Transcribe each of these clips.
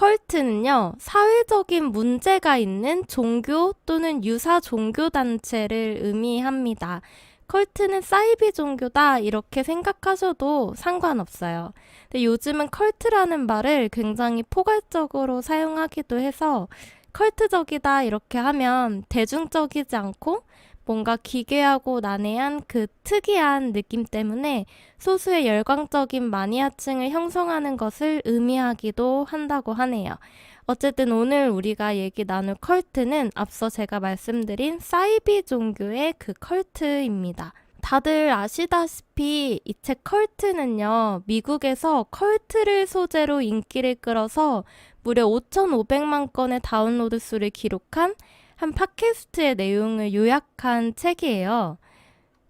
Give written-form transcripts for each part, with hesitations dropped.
컬트는요, 사회적인 문제가 있는 종교 또는 유사 종교 단체를 의미합니다. 컬트는 사이비 종교다 이렇게 생각하셔도 상관없어요. 근데 요즘은 컬트라는 말을 굉장히 포괄적으로 사용하기도 해서 컬트적이다 이렇게 하면 대중적이지 않고 뭔가 기괴하고 난해한 그 특이한 느낌 때문에 소수의 열광적인 마니아층을 형성하는 것을 의미하기도 한다고 하네요. 어쨌든 오늘 우리가 얘기 나눌 컬트는 앞서 제가 말씀드린 사이비 종교의 그 컬트입니다. 다들 아시다시피 이 책 컬트는요, 미국에서 컬트를 소재로 인기를 끌어서 무려 5,500만 건의 다운로드 수를 기록한 한 팟캐스트의 내용을 요약한 책이에요.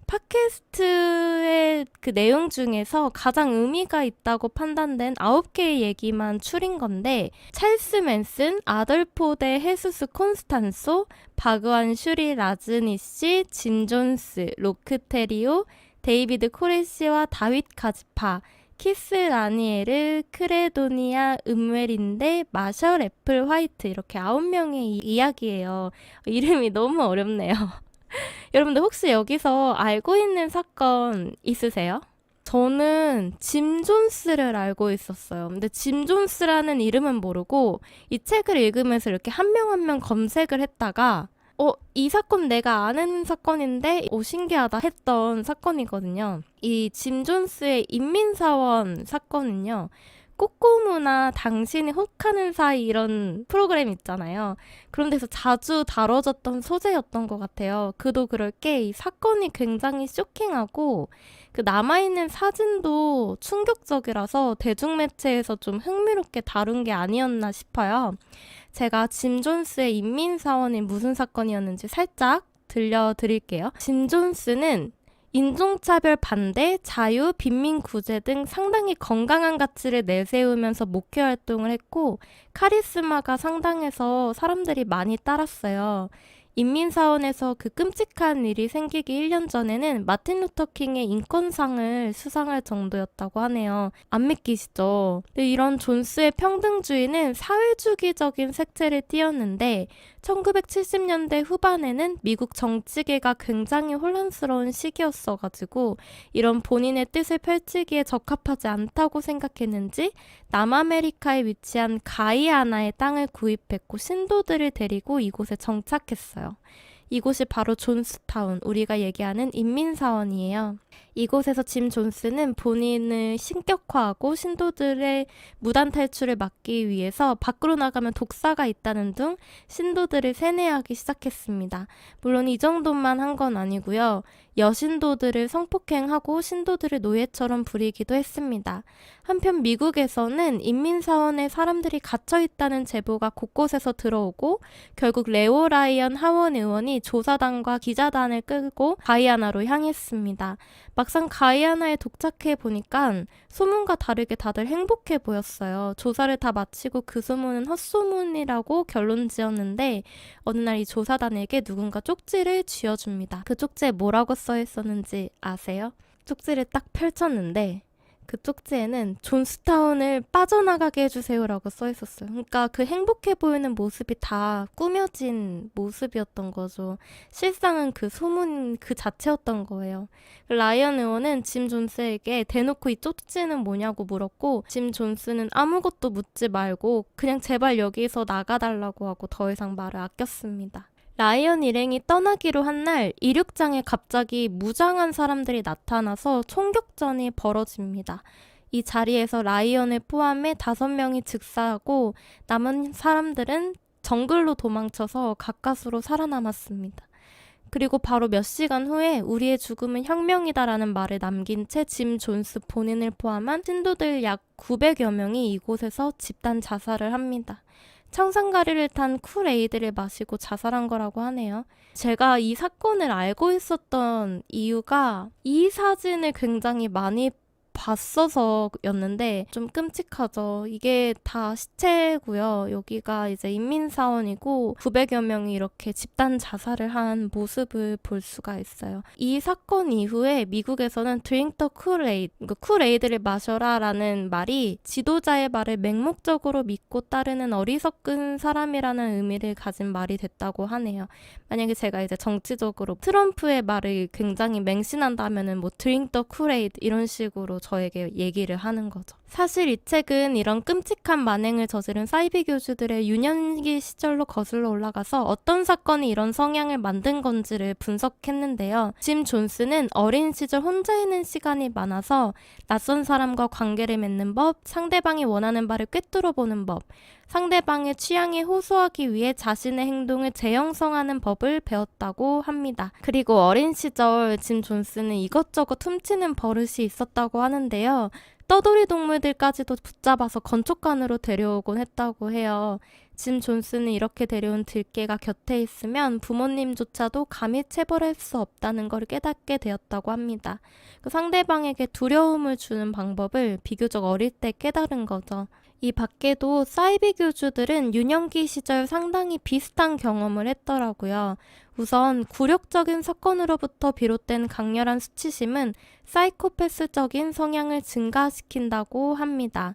팟캐스트의 그 내용 중에서 가장 의미가 있다고 판단된 9개의 얘기만 추린 건데, 찰스 맨슨, 아돌포 데 헤수스 콘스탄소, 바그완 슈리 라즈니씨, 짐 존스, 로크 테리오, 데이비드 코레시와 다윗 카지파, 키스 라니에르, 크레도니아 음웰인데, 마셜 애플 화이트, 이렇게 9명의 이야기예요. 이름이 너무 어렵네요. 여러분들 혹시 여기서 알고 있는 사건 있으세요? 저는 짐 존스를 알고 있었어요. 근데 짐 존스라는 이름은 모르고 이 책을 읽으면서 이렇게 한 명 한 명 검색을 했다가 이 사건 내가 아는 사건인데 신기하다 했던 사건이거든요. 이 짐 존스의 인민사원 사건은요. 꼬꼬무나 당신이 혹하는 사이 이런 프로그램 있잖아요. 그런 데서 자주 다뤄졌던 소재였던 것 같아요. 그도 그럴 게 이 사건이 굉장히 쇼킹하고 그 남아있는 사진도 충격적이라서 대중매체에서 좀 흥미롭게 다룬 게 아니었나 싶어요. 제가 짐 존스의 인민사원이 무슨 사건이었는지 살짝 들려드릴게요. 짐 존스는 인종차별 반대, 자유, 빈민구제 등 상당히 건강한 가치를 내세우면서 목회 활동을 했고 카리스마가 상당해서 사람들이 많이 따랐어요. 인민사원에서 그 끔찍한 일이 생기기 1년 전에는 마틴 루터 킹의 인권상을 수상할 정도였다고 하네요. 안 믿기시죠? 근데 이런 존스의 평등주의는 사회주기적인 색채를 띄었는데 1970년대 후반에는 미국 정치계가 굉장히 혼란스러운 시기였어가지고 이런 본인의 뜻을 펼치기에 적합하지 않다고 생각했는지 남아메리카에 위치한 가이아나의 땅을 구입했고 신도들을 데리고 이곳에 정착했어요. 이곳이 바로 존스타운, 우리가 얘기하는 인민사원이에요. 이곳에서 짐 존스는 본인을 신격화하고 신도들의 무단 탈출을 막기 위해서 밖으로 나가면 독사가 있다는 등 신도들을 세뇌하기 시작했습니다. 물론 이 정도만 한 건 아니고요. 여신도들을 성폭행하고 신도들을 노예처럼 부리기도 했습니다. 한편 미국에서는 인민사원에 사람들이 갇혀있다는 제보가 곳곳에서 들어오고 결국 레오 라이언 하원 의원이 조사단과 기자단을 끌고 가이아나로 향했습니다. 막상 가이아나에 도착해 보니까 소문과 다르게 다들 행복해 보였어요. 조사를 다 마치고 그 소문은 헛소문이라고 결론 지었는데 어느 날 이 조사단에게 누군가 쪽지를 쥐어줍니다. 그 쪽지에 뭐라고 써 있었는지 아세요? 쪽지를 딱 펼쳤는데 그 쪽지에는 존스타운을 빠져나가게 해주세요라고 써 있었어요. 그러니까 그 행복해 보이는 모습이 다 꾸며진 모습이었던 거죠. 실상은 그 소문 그 자체였던 거예요. 라이언 의원은 짐 존스에게 대놓고 이 쪽지는 뭐냐고 물었고 짐 존스는 아무것도 묻지 말고 그냥 제발 여기서 나가달라고 하고 더 이상 말을 아꼈습니다. 라이언 일행이 떠나기로 한 날 이륙장에 갑자기 무장한 사람들이 나타나서 총격전이 벌어집니다. 이 자리에서 라이언을 포함해 5명이 즉사하고 남은 사람들은 정글로 도망쳐서 가까스로 살아남았습니다. 그리고 바로 몇 시간 후에 우리의 죽음은 혁명이다라는 말을 남긴 채 짐 존스 본인을 포함한 신도들 약 900여 명이 이곳에서 집단 자살을 합니다. 청산가리를 탄 쿨에이드를 마시고 자살한 거라고 하네요. 제가 이 사건을 알고 있었던 이유가 이 사진을 굉장히 많이 봤어서였는데 좀 끔찍하죠. 이게 다 시체고요. 여기가 이제 인민사원이고 900여 명이 이렇게 집단 자살을 한 모습을 볼 수가 있어요. 이 사건 이후에 미국에서는 drink the Kool-Aid, 쿨에이드를 마셔라 라는 말이 지도자의 말을 맹목적으로 믿고 따르는 어리석은 사람이라는 의미를 가진 말이 됐다고 하네요. 만약에 제가 이제 정치적으로 트럼프의 말을 굉장히 맹신한다면은 뭐 drink the Kool-Aid 이런 식으로 저에게 얘기를 하는 거죠. 사실 이 책은 이런 끔찍한 만행을 저지른 사이비 교주들의 유년기 시절로 거슬러 올라가서 어떤 사건이 이런 성향을 만든 건지를 분석했는데요. 짐 존스는 어린 시절 혼자 있는 시간이 많아서 낯선 사람과 관계를 맺는 법, 상대방이 원하는 바를 꿰뚫어 보는 법, 상대방의 취향에 호소하기 위해 자신의 행동을 재형성하는 법을 배웠다고 합니다. 그리고 어린 시절 짐 존스는 이것저것 훔치는 버릇이 있었다고 하는데요. 떠돌이 동물들까지도 붙잡아서 건축관으로 데려오곤 했다고 해요. 짐 존스는 이렇게 데려온 들개가 곁에 있으면 부모님조차도 감히 체벌할 수 없다는 걸 깨닫게 되었다고 합니다. 그 상대방에게 두려움을 주는 방법을 비교적 어릴 때 깨달은 거죠. 이 밖에도 사이비 교주들은 유년기 시절 상당히 비슷한 경험을 했더라고요. 우선 굴욕적인 사건으로부터 비롯된 강렬한 수치심은 사이코패스적인 성향을 증가시킨다고 합니다.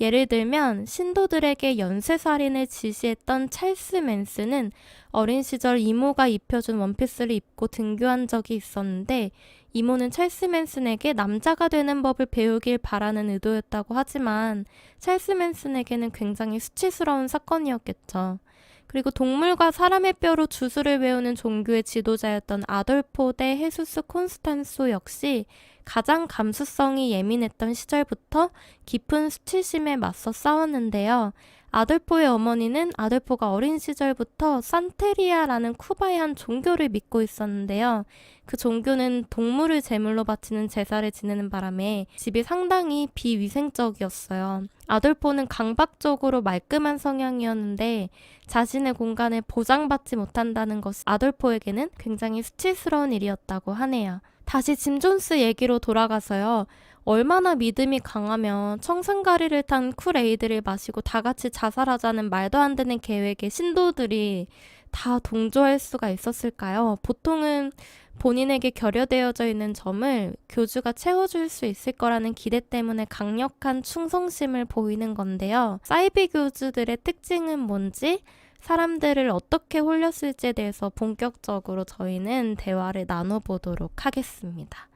예를 들면 신도들에게 연쇄살인을 지시했던 찰스 맨슨은 어린 시절 이모가 입혀준 원피스를 입고 등교한 적이 있었는데 이모는 찰스 맨슨에게 남자가 되는 법을 배우길 바라는 의도였다고 하지만 찰스 맨슨에게는 굉장히 수치스러운 사건이었겠죠. 그리고 동물과 사람의 뼈로 주술을 외우는 종교의 지도자였던 아돌포 대 헤수스 콘스탄소 역시 가장 감수성이 예민했던 시절부터 깊은 수치심에 맞서 싸웠는데요. 아돌포의 어머니는 아돌포가 어린 시절부터 산테리아라는 쿠바의 한 종교를 믿고 있었는데요. 그 종교는 동물을 제물로 바치는 제사를 지내는 바람에 집이 상당히 비위생적이었어요. 아돌포는 강박적으로 말끔한 성향이었는데 자신의 공간을 보장받지 못한다는 것이 아돌포에게는 굉장히 수치스러운 일이었다고 하네요. 다시 짐 존스 얘기로 돌아가서요. 얼마나 믿음이 강하면 청산가리를 탄 쿨에이드를 마시고 다 같이 자살하자는 말도 안 되는 계획에 신도들이 다 동조할 수가 있었을까요? 보통은 본인에게 결여되어져 있는 점을 교주가 채워줄 수 있을 거라는 기대 때문에 강력한 충성심을 보이는 건데요. 사이비 교주들의 특징은 뭔지, 사람들을 어떻게 홀렸을지에 대해서 본격적으로 저희는 대화를 나눠보도록 하겠습니다.